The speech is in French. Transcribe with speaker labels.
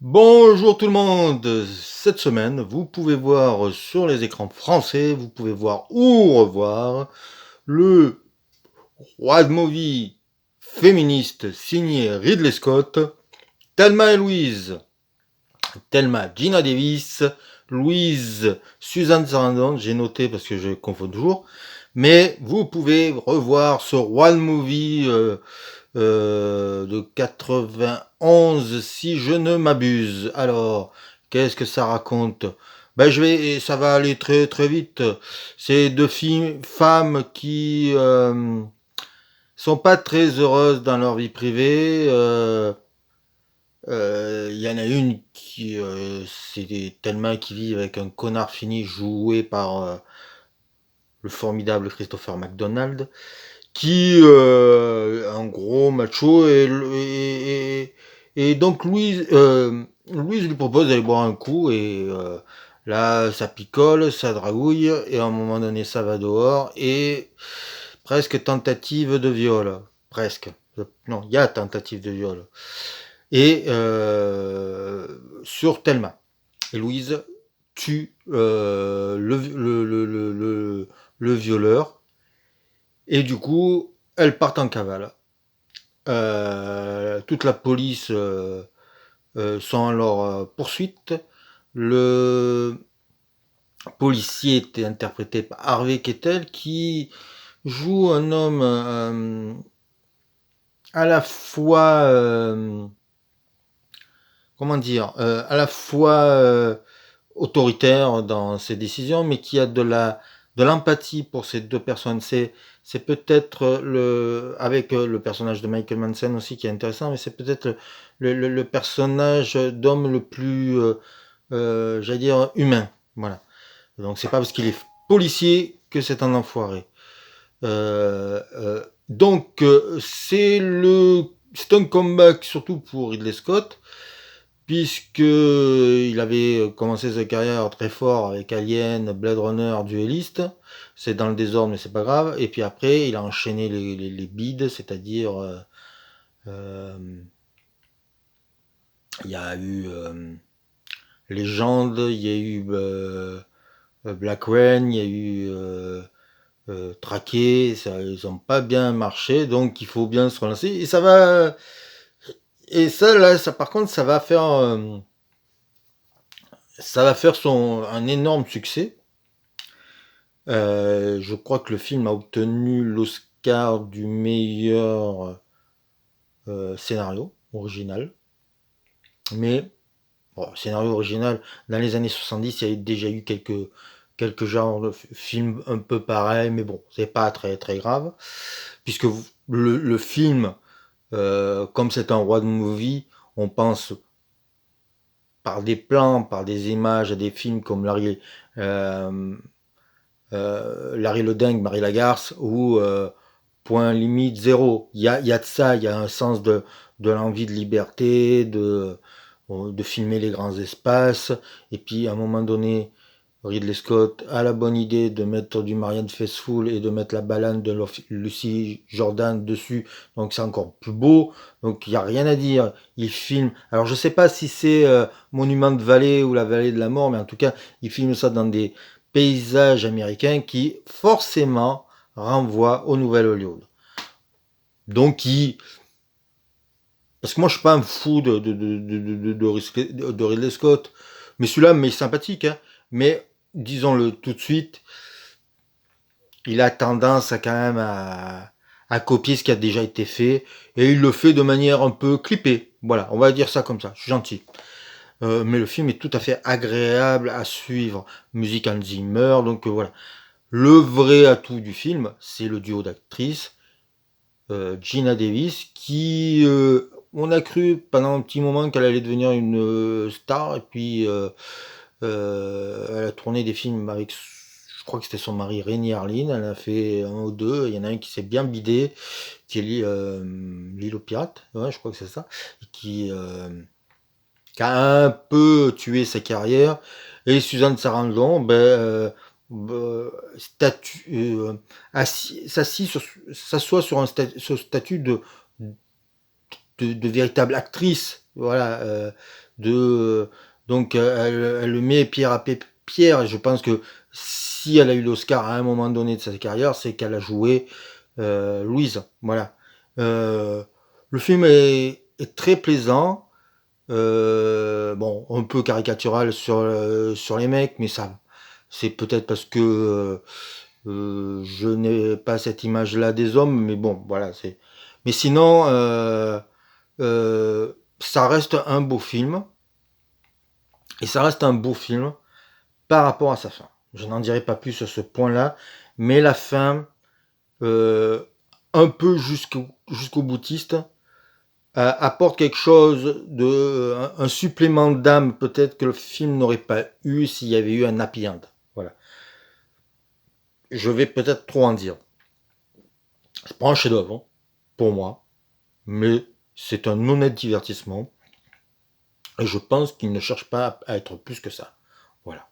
Speaker 1: Bonjour tout le monde. Cette semaine, vous pouvez voir sur les écrans français, vous pouvez voir ou revoir le road movie féministe signé Ridley Scott, Thelma et Louise. Thelma, Gina Davis, Louise, Suzanne Sarandon, j'ai noté parce que je confonds toujours. Mais vous pouvez revoir ce road movie de 91 si je ne m'abuse. Alors, qu'est-ce que ça raconte? Ça va aller très très vite. C'est deux filles, femmes qui sont pas très heureuses dans leur vie privée. Il y en a une qui, c'est Thelma qui vit avec un connard fini joué par le formidable Christopher McDonald qui un gros macho et donc Louise lui propose d'aller boire un coup et là ça picole, ça dragouille et à un moment donné ça va dehors et presque tentative de viol, presque. Non, il y a tentative de viol. Et sur Thelma. Et Louise tue le violeur et du coup, elles partent en cavale. Toute la police sont à leur poursuite. Le policier était interprété par Harvey Keitel qui joue un homme à la fois comment dire à la fois autoritaire dans ses décisions, mais qui a de l'empathie pour ces deux personnes. C'est peut-être avec le personnage de Michael Manson aussi qui est intéressant, mais c'est peut-être le personnage d'homme le plus, j'allais dire, humain. Voilà. Donc c'est pas parce qu'il est policier que c'est un enfoiré. C'est un comeback surtout pour Ridley Scott puisque il avait commencé sa carrière très fort avec Alien, Blade Runner, Duelist. C'est dans le désordre, mais c'est pas grave. Et puis après, il a enchaîné les bides, c'est-à-dire euh, il y a eu Légende, il y a eu Black Rain, il y a eu Traqué. Ils ont pas bien marché, donc il faut bien se relancer. Et ça va. Et ça, là, ça par contre, ça va faire un énorme succès. Je crois que le film a obtenu l'Oscar du meilleur scénario original. Mais bon, scénario original, dans les années 70, il y a déjà eu quelques genres de films un peu pareils, mais bon, c'est pas très très grave, puisque le film, comme c'est un road movie, on pense par des plans, par des images à des films comme euh, Larry le Dingue, Marie Lagarce ou Point limite zéro. Il y a de ça, il y a un sens de l'envie de liberté, de filmer les grands espaces. Et puis à un moment donné, Ridley Scott a la bonne idée de mettre du Marianne Faithfull et de mettre la baleine de Lucy Jordan dessus. Donc c'est encore plus beau. Donc il n'y a rien à dire. Il filme. Alors je sais pas si c'est Monument de Vallée ou la Vallée de la Mort, mais en tout cas, il filme ça dans des paysages américains qui forcément renvoient au Nouvel Hollywood. Donc parce que moi je suis pas un fou de Ridley Scott, mais celui-là m'est sympathique, hein. Mais disons-le tout de suite, il a tendance à quand même à copier ce qui a déjà été fait, et il le fait de manière un peu clippée. Voilà, on va dire ça comme ça, je suis gentil. Mais le film est tout à fait agréable à suivre. Musique Hans Zimmer, donc voilà. Le vrai atout du film, c'est le duo d'actrices, Gina Davis, qui on a cru pendant un petit moment qu'elle allait devenir une star, et puis elle a tourné des films avec, je crois que c'était son mari Rémi Harlin, elle en a fait un ou deux, il y en a un qui s'est bien bidé, qui est l'île aux pirates, ouais, je crois que c'est ça, et qui a un peu tué sa carrière, et Suzanne Sarandon, s'assoit sur sur statut de véritable actrice. Voilà, Donc elle le met pierre à pierre, et je pense que si elle a eu l'Oscar à un moment donné de sa carrière, c'est qu'elle a joué Louise. Voilà. Le film est très plaisant. Bon, un peu caricatural sur les mecs, mais ça, c'est peut-être parce que je n'ai pas cette image-là des hommes, mais bon, voilà, c'est. Mais sinon, ça reste un beau film, et ça reste un beau film par rapport à sa fin. Je n'en dirai pas plus sur ce point-là, mais la fin, euh, un peu jusqu'au boutiste, apporte quelque chose un supplément d'âme peut-être que le film n'aurait pas eu s'il y avait eu un happy end. Voilà. Je vais peut-être trop en dire. C'est pas un chef-d'œuvre pour moi, mais c'est un honnête divertissement et je pense qu'il ne cherche pas à être plus que ça. Voilà.